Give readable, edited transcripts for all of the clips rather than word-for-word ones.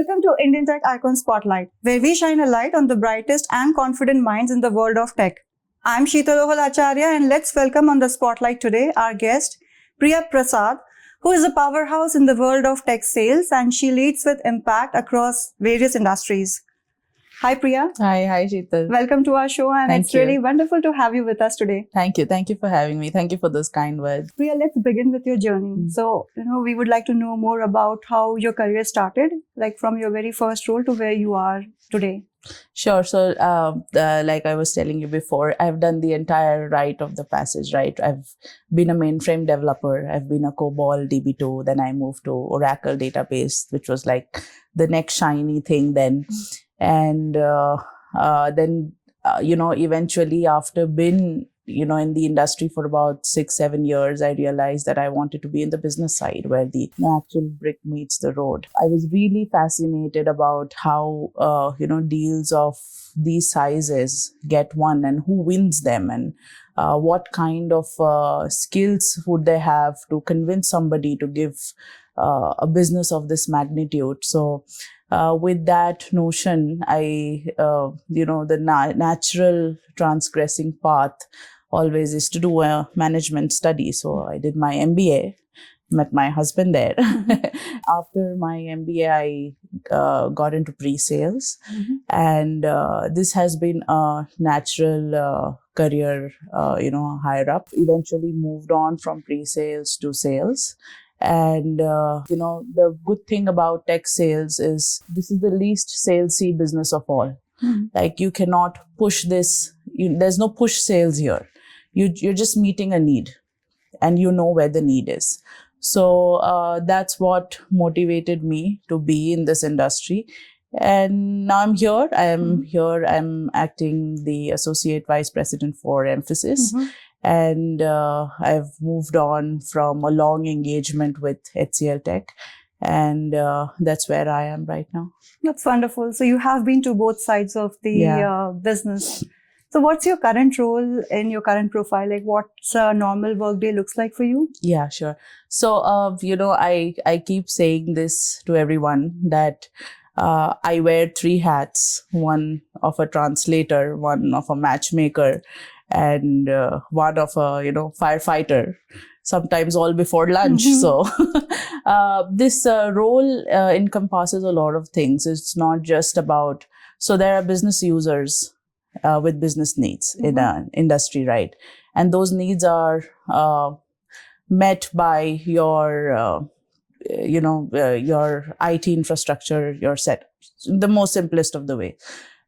Welcome to Indian Tech Icon Spotlight, where we shine a light on the brightest and confident minds in the world of tech. I'm Sheetal Acharya, and let's welcome on the spotlight today our guest, Priya Prasad, who is a powerhouse in the world of tech sales, and she leads with impact across various industries. Hi, Priya. Hi, Sheetal. Welcome to our show, and Thank it's you. really wonderful to have you with us today. Thank you for having me. Thank you for those kind words. Priya, let's begin with your journey. So, we would like to know more about how your career started, like from your very first role to where you are today. Sure. So, like I was telling you before, I've done the entire rite of the passage, right? I've been a mainframe developer. I've been a COBOL DB2. Then I moved to Oracle database, which was like the next shiny thing then. And then, eventually after being, in the industry for about 6-7 years, I realized that I wanted to be in the business side where the actual brick meets the road. I was really fascinated about how, deals of these sizes get won and who wins them and what kind of skills would they have to convince somebody to give a business of this magnitude. So, with that notion, the natural transgressing path always is to do a management study. So I did my MBA, met my husband there. After my MBA, I got into pre-sales. And this has been a natural career, higher up. Eventually moved on from pre-sales to sales. And, the good thing about tech sales is this is the least salesy business of all. Like you cannot push this. There's no push sales here. You're just meeting a need and you know where the need is. So that's what motivated me to be in this industry. And now I'm here. I'm acting the Associate Vice President for Emphasis. And I've moved on from a long engagement with HCL Tech. And that's where I am right now. That's wonderful. So you have been to both sides of the business. So what's your current role in your current profile? Like what's a normal workday looks like for you? Yeah, sure. So, I keep saying this to everyone that I wear 3 hats, one of a translator, one of a matchmaker, and one of a, firefighter, sometimes all before lunch. So this role encompasses a lot of things. It's not just about, so there are business users with business needs in an industry, right? And those needs are met by your IT infrastructure, your set, the most simplest of the way.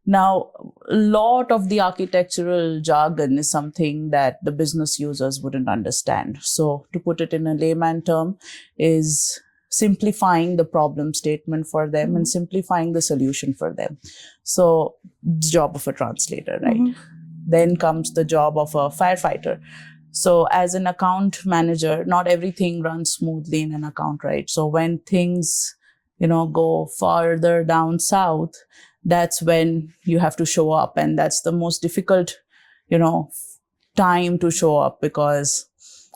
Now, a lot of the architectural jargon is something that the business users wouldn't understand. So to put it in a layman term is simplifying the problem statement for them and simplifying the solution for them. So the job of a translator, right? Then comes the job of a firefighter. So as an account manager, not everything runs smoothly in an account, right? So when things, go farther down south, that's when you have to show up. And that's the most difficult, time to show up because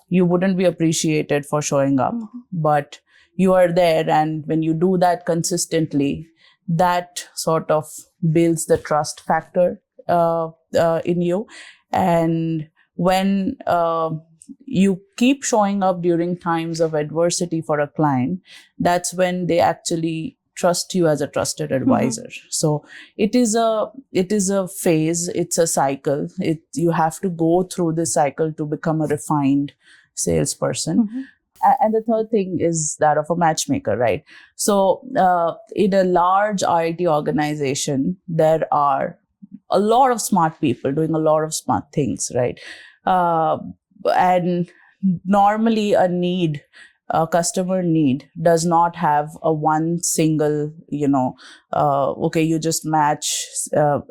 you wouldn't be appreciated for showing up, but you are there. And when you do that consistently, that sort of builds the trust factor in you. And when you keep showing up during times of adversity for a client, that's when they actually trust you as a trusted advisor. So it is a phase, it's a cycle. You have to go through this cycle to become a refined salesperson. And the third thing is that of a matchmaker, right? So in a large IT organization, there are a lot of smart people doing a lot of smart things, right? And normally a customer need does not have a one single, you just match, a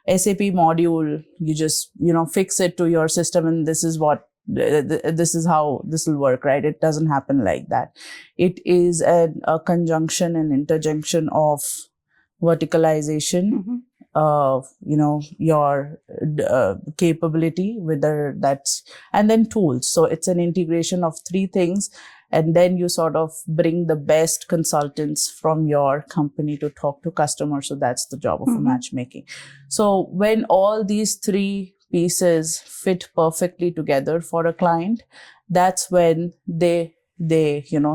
SAP module, you just, fix it to your system and this is how this will work, right? It doesn't happen like that. It is a conjunction and interjunction of verticalization, your capability, whether that's, and then tools. So it's an integration of three things. And then you sort of bring the best consultants from your company to talk to customers. So that's the job of a matchmaking. So when all these three pieces fit perfectly together for a client, that's when they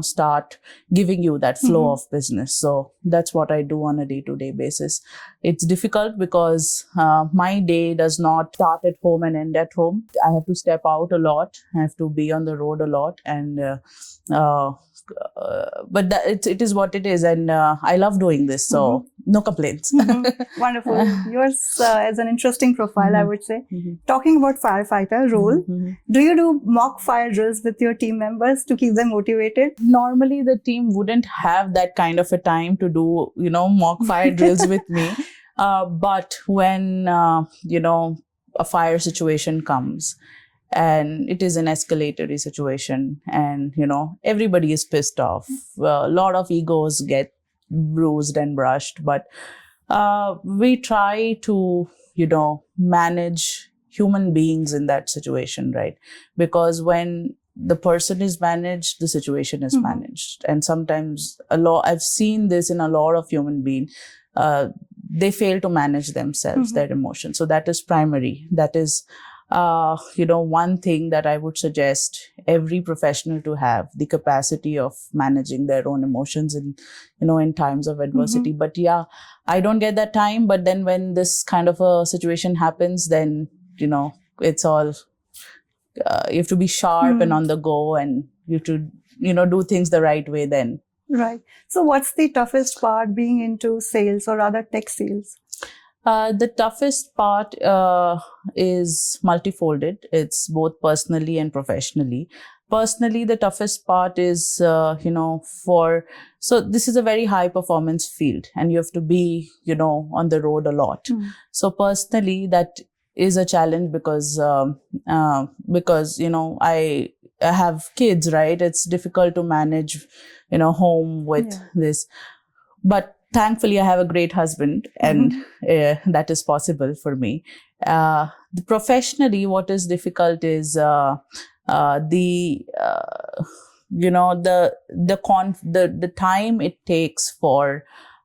start giving you that flow of business. So that's what I do on a day-to-day basis. It's difficult because my day does not start at home and end at home. I have to step out a lot. I have to be on the road a lot, and but it is what it is, and I love doing this, so no complaints. Wonderful. Yours is an interesting profile, I would say. Talking about firefighter role, do you do mock fire drills with your team members to keep them motivated? Normally, the team wouldn't have that kind of a time to do, mock fire drills with me. But when, a fire situation comes, and it is an escalatory situation, and, everybody is pissed off. A lot of egos get bruised and brushed, but we try to, manage human beings in that situation, right? Because when the person is managed, the situation is managed. And sometimes I've seen this in a lot of human beings. They fail to manage themselves, their emotions. So that is primary. That is, one thing that I would suggest every professional to have, the capacity of managing their own emotions in times of adversity. But yeah, I don't get that time. But then when this kind of a situation happens, then, it's all, you have to be sharp and on the go, and you have to, do things the right way then. Right. So what's the toughest part being into sales, or rather tech sales? The toughest part is multifolded. It's both personally and professionally. Personally, the toughest part is, so this is a very high performance field, and you have to be, on the road a lot. So personally, that is a challenge because I have kids, right? It's difficult to manage, home with this. But thankfully, I have a great husband, and that is possible for me. Professionally, what is difficult is the time it takes for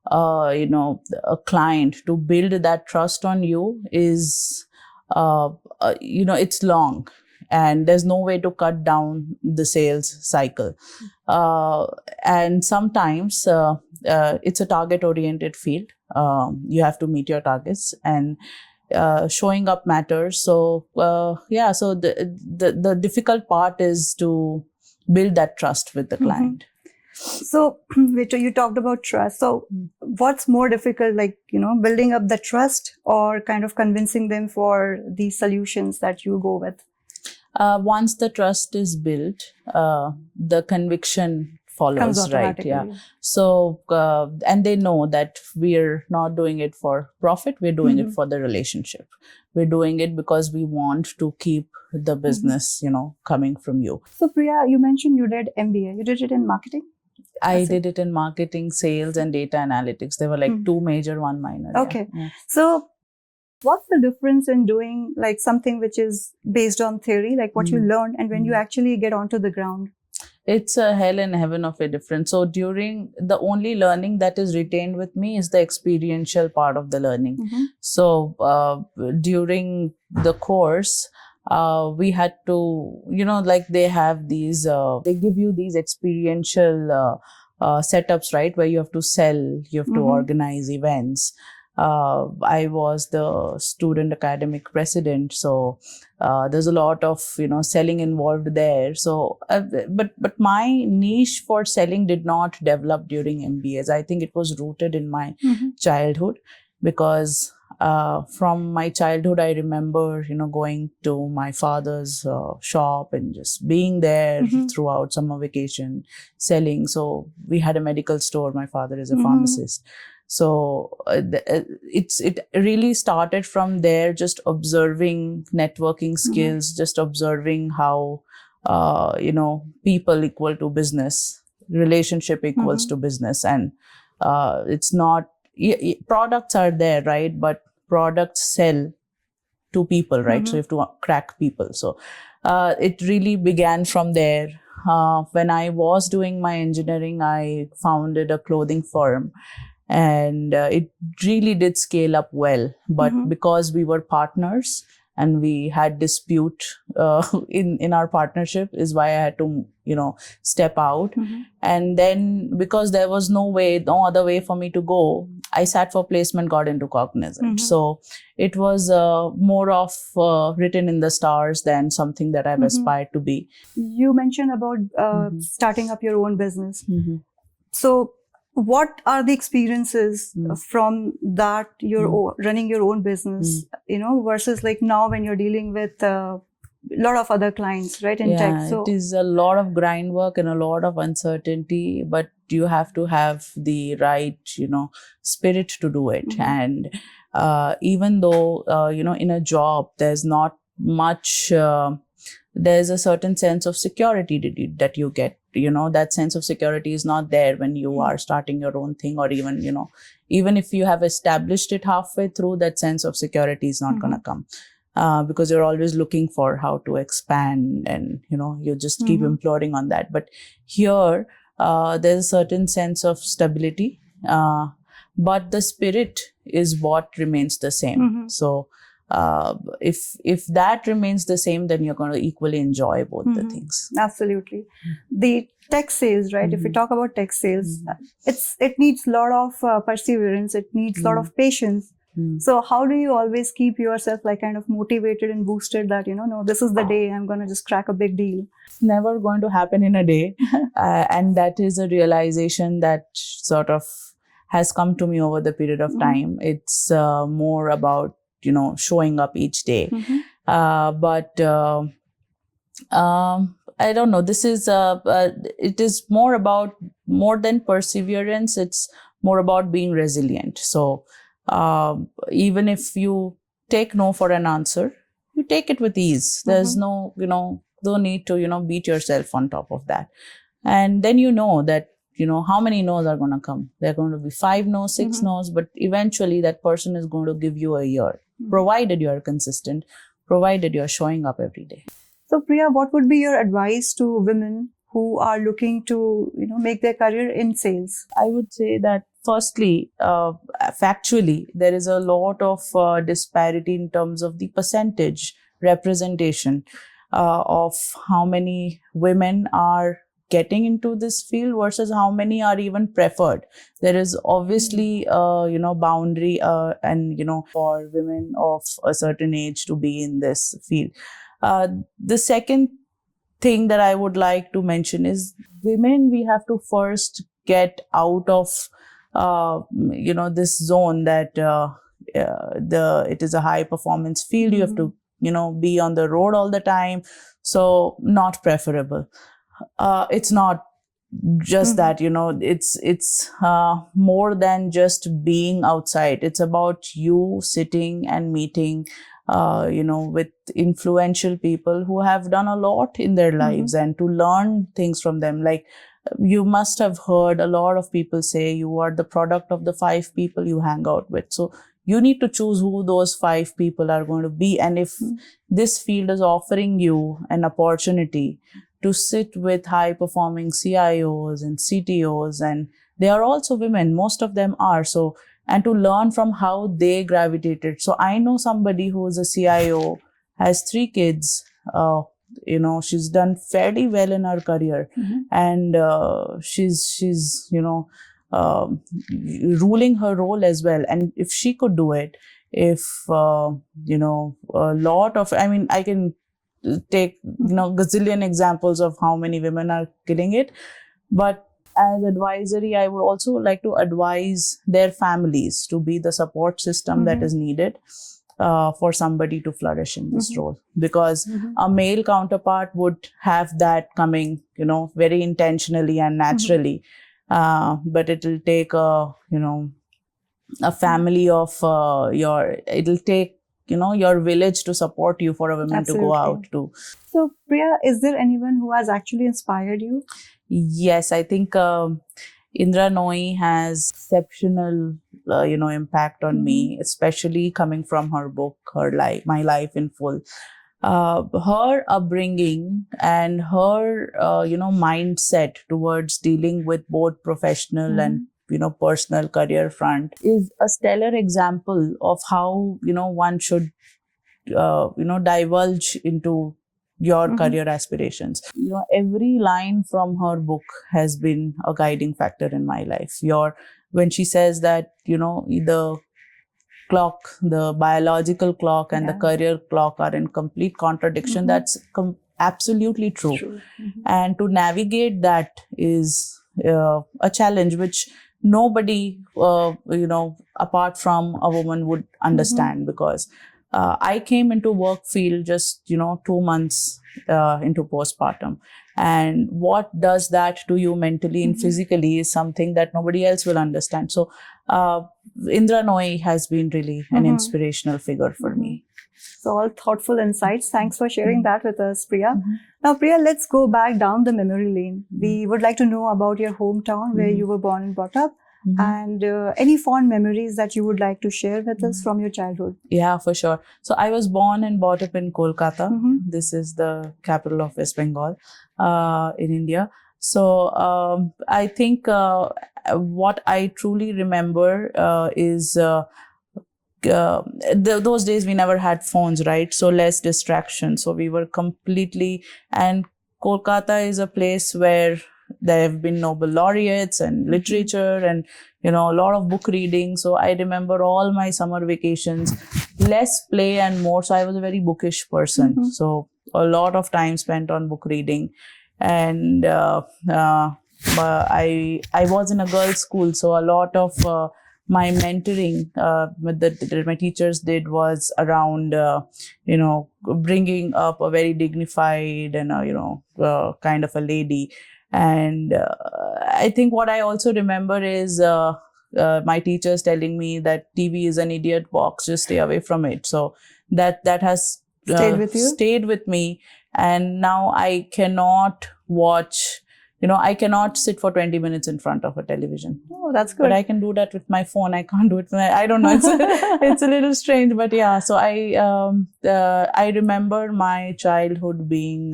a client to build that trust on you is it's long. And there's no way to cut down the sales cycle. And sometimes it's a target-oriented field. You have to meet your targets, and showing up matters. So so the difficult part is to build that trust with the client. So, Victor, you talked about trust. So what's more difficult, building up the trust, or kind of convincing them for the solutions that you go with? Once the trust is built, the conviction follows, right? Yeah. So, and they know that we're not doing it for profit. We're doing it for the relationship. We're doing it because we want to keep the business, coming from you. So, Priya, you mentioned you did MBA. You did it in marketing? I did it in marketing, sales, and data analytics. There were two major, one minor. Okay. Yeah. So, what's the difference in doing something which is based on theory, like what you learned, and when you actually get onto the ground? It's a hell and heaven of a difference. So during the only learning that is retained with me is the experiential part of the learning. So during the course, we had to, they have these, they give you these experiential setups, right? Where you have to sell, you have to organize events. I was the student academic president, so there's a lot of selling involved there. So, but my niche for selling did not develop during MBAs. I think it was rooted in my childhood, because from my childhood I remember going to my father's shop and just being there throughout summer vacation, selling. So we had a medical store. My father is a pharmacist. So it really started from there, just observing networking skills, just observing how, people equal to business, relationship equals to business. And it's not, products are there, right? But products sell to people, right? So you have to crack people. So it really began from there. When I was doing my engineering, I founded a clothing firm, and it really did scale up well. But because we were partners and we had dispute in our partnership, is why I had to step out. And then because there was no other way for me to go, I sat for placement, got into Cognizant. So it was more of written in the stars than something that I've aspired to be. You mentioned about starting up your own business. So what are the experiences from that you're running your own business, versus like now when you're dealing with a lot of other clients, right, in tech? So it is a lot of grind work and a lot of uncertainty, but you have to have the right, spirit to do it. And even though, in a job, there's not much, there's a certain sense of security that you get. That sense of security is not there when you are starting your own thing, or even, even if you have established it halfway through, that sense of security is not going to come. Because you're always looking for how to expand, and you just keep imploring on that. But here there's a certain sense of stability, but the spirit is what remains the same. So if that remains the same, then you're going to equally enjoy both the things. Absolutely. The tech sales, right? If we talk about tech sales, it needs a lot of perseverance. It needs a lot of patience. So how do you always keep yourself like kind of motivated and boosted that, no, this is the day I'm going to just crack a big deal? It's never going to happen in a day. And that is a realization that sort of has come to me over the period of time. It's more about, showing up each day. But I don't know, this is, it is more than perseverance. It's more about being resilient. So even if you take no for an answer, you take it with ease. There's no need to, beat yourself on top of that. And then that, how many no's are going to come? There are going to be 5 no's, 6 no's, but eventually that person is going to give you a year, provided you are consistent, provided you're showing up every day. So Priya, what would be your advice to women who are looking to, make their career in sales? I would say that firstly, factually, there is a lot of disparity in terms of the percentage representation of how many women are getting into this field versus how many are even preferred. There is obviously boundary and for women of a certain age to be in this field. The second thing that I would like to mention is women, we have to first get out of this zone that it is a high performance field. You have to be on the road all the time, so not preferable. It's not just that, it's more than just being outside. It's about you sitting and meeting with influential people who have done a lot in their lives, and to learn things from them. Like, you must have heard a lot of people say you are the product of the 5 people you hang out with. So you need to choose who those 5 people are going to be. And if this field is offering you an opportunity to sit with high performing CIOs and CTOs, and they are also women, most of them are. So, and to learn from how they gravitated. So I know somebody who is a CIO, has 3 kids, she's done fairly well in her career, and she's ruling her role as well. And if she could do it, if a lot of, I can take gazillion examples of how many women are killing it. But as advisory, I would also like to advise their families to be the support system that is needed for somebody to flourish in this role, because a male counterpart would have that coming, very intentionally and naturally. But it will take a family of it'll take your village to support you for a woman to go out to. So Priya, is there anyone who has actually inspired you? Yes, I think Indra Nooyi has exceptional, impact on me, especially coming from her book, Her Life, My Life in Full. Her upbringing and her, mindset towards dealing with both professional and personal career front is a stellar example of how one should divulge into your career aspirations. Every line from her book has been a guiding factor in my life. When she says that, the clock, the biological clock and the career clock are in complete contradiction, that's absolutely true. And to navigate that is a challenge which nobody, apart from a woman would understand, because I came into work field just 2 months into postpartum, and what does that to you mentally and physically is something that nobody else will understand. So Indra Nooyi has been really an inspirational figure for me. So all thoughtful insights. Thanks for sharing that with us, Priya. Now, Priya, let's go back down the memory lane. We would like to know about your hometown, where you were born and brought up, and any fond memories that you would like to share with us from your childhood. Yeah, for sure. So I was born and brought up in Kolkata. This is the capital of West Bengal in India. So I think what I truly remember is those days we never had phones, right? So less distraction. So we were completely, and Kolkata is a place where there have been Nobel laureates and literature and, a lot of book reading. So I remember all my summer vacations, less play and more. So I was a very bookish person. So a lot of time spent on book reading. And I was in a girls' school. So a lot of my mentoring that my teachers did was around, bringing up a very dignified and, kind of a lady. And I think what I also remember is my teachers telling me that TV is an idiot box, just stay away from it. So that has Stayed with you? Stayed with me. And now I cannot watch, I cannot sit for 20 minutes in front of a television. Oh, that's good. But I can do that with my phone. I can't do it. I don't know. It's a little strange, but yeah. So I remember my childhood being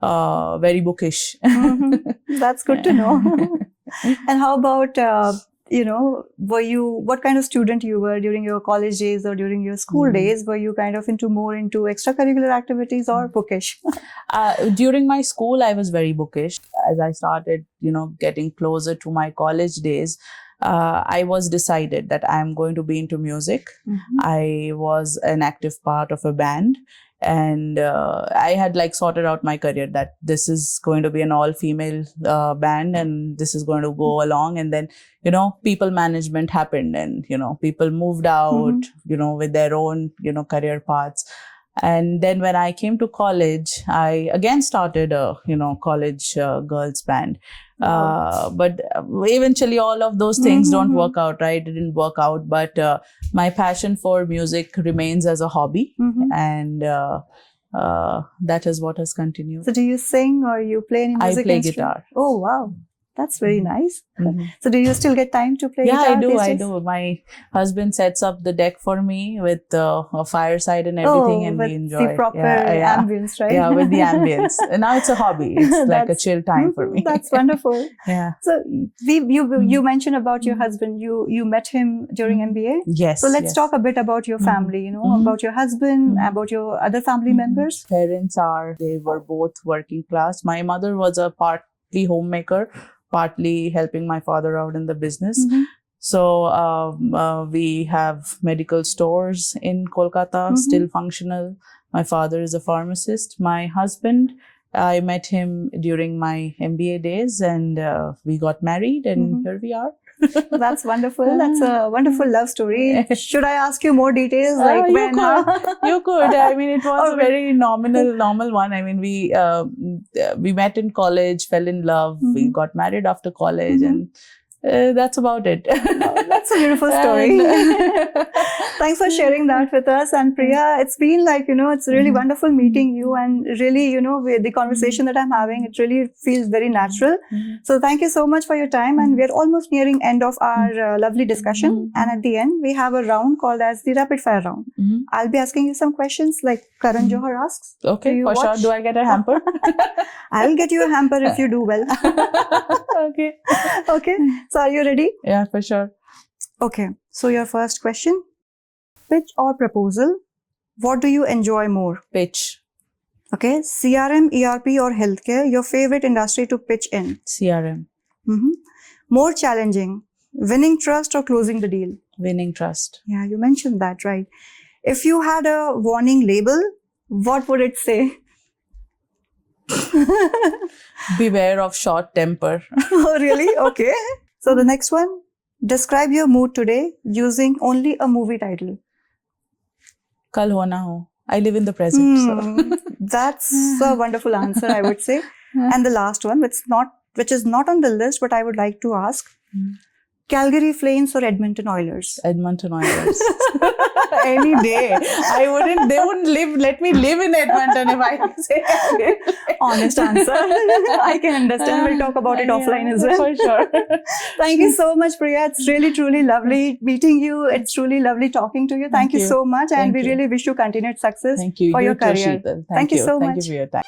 very bookish. That's good to know. And how about, what kind of student you were during your college days or during your school days? Were you kind of more into extracurricular activities or bookish? During my school, I was very bookish. As I started, getting closer to my college days, I was decided that I'm going to be into music. I was an active part of a band. And I had sorted out my career that this is going to be an all-female band and this is going to go along. And then, people management happened and, people moved out, with their own, career paths. And then when I came to college, I again started a, college girls band. But eventually all of those things don't work out, right? It didn't work out. But my passion for music remains as a hobby. And that is what has continued. So do you sing or you play any music I play instrument? guitar. Oh, wow. That's very nice. So do you still get time to play guitar? Yeah, I do. My husband sets up the deck for me with a fireside and everything, and we enjoy. The proper ambience, right? Yeah, with the ambience. And now it's a hobby. It's like a chill time for me. That's wonderful. Yeah. So you mentioned about your husband. You met him during MBA. Yes. So let's talk a bit about your family. About your husband, about your other family members. Parents they were both working class. My mother was a partly homemaker, partly helping my father out in the business. So we have medical stores in Kolkata, still functional. My father is a pharmacist. My husband, I met him during my MBA days and we got married and here we are. That's wonderful. That's a wonderful love story. Should I ask you more details? You could. I mean, it was a very normal one. I mean, we met in college, fell in love. We got married after college, and That's about it. That's a beautiful story. Thanks for sharing that with us. And Priya, it's been like, it's really wonderful meeting you, and really, with the conversation that I'm having, it really feels very natural. So thank you so much for your time. And we're almost nearing end of our lovely discussion. And at the end, we have a round called as the rapid fire round. I'll be asking you some questions like Karan Johar asks. Okay, for sure. Do I get a hamper? I'll get you a hamper if you do well. Okay. Okay. So are you ready? Yeah, for sure. Okay. So your first question, pitch or proposal? What do you enjoy more? Pitch. Okay. CRM, ERP or healthcare, your favorite industry to pitch in? CRM. More challenging, winning trust or closing the deal? Winning trust. Yeah, you mentioned that, right? If you had a warning label, what would it say? Beware of short temper. Oh, really? Okay. So the next one, describe your mood today using only a movie title. Kal ho na ho. I live in the present. So. That's a wonderful answer, I would say. And the last one, which is not on the list, but I would like to ask, Calgary Flames or Edmonton Oilers? Edmonton Oilers. Any day. They wouldn't let me live in Edmonton if I say Honest answer. I can understand. We'll talk about it offline as well. For sure. Thank you so much, Priya. It's really, truly lovely meeting you. It's truly lovely talking to you. Thank you so much. And we really wish you continued success for your career. Thank you so much. Thank you for your time.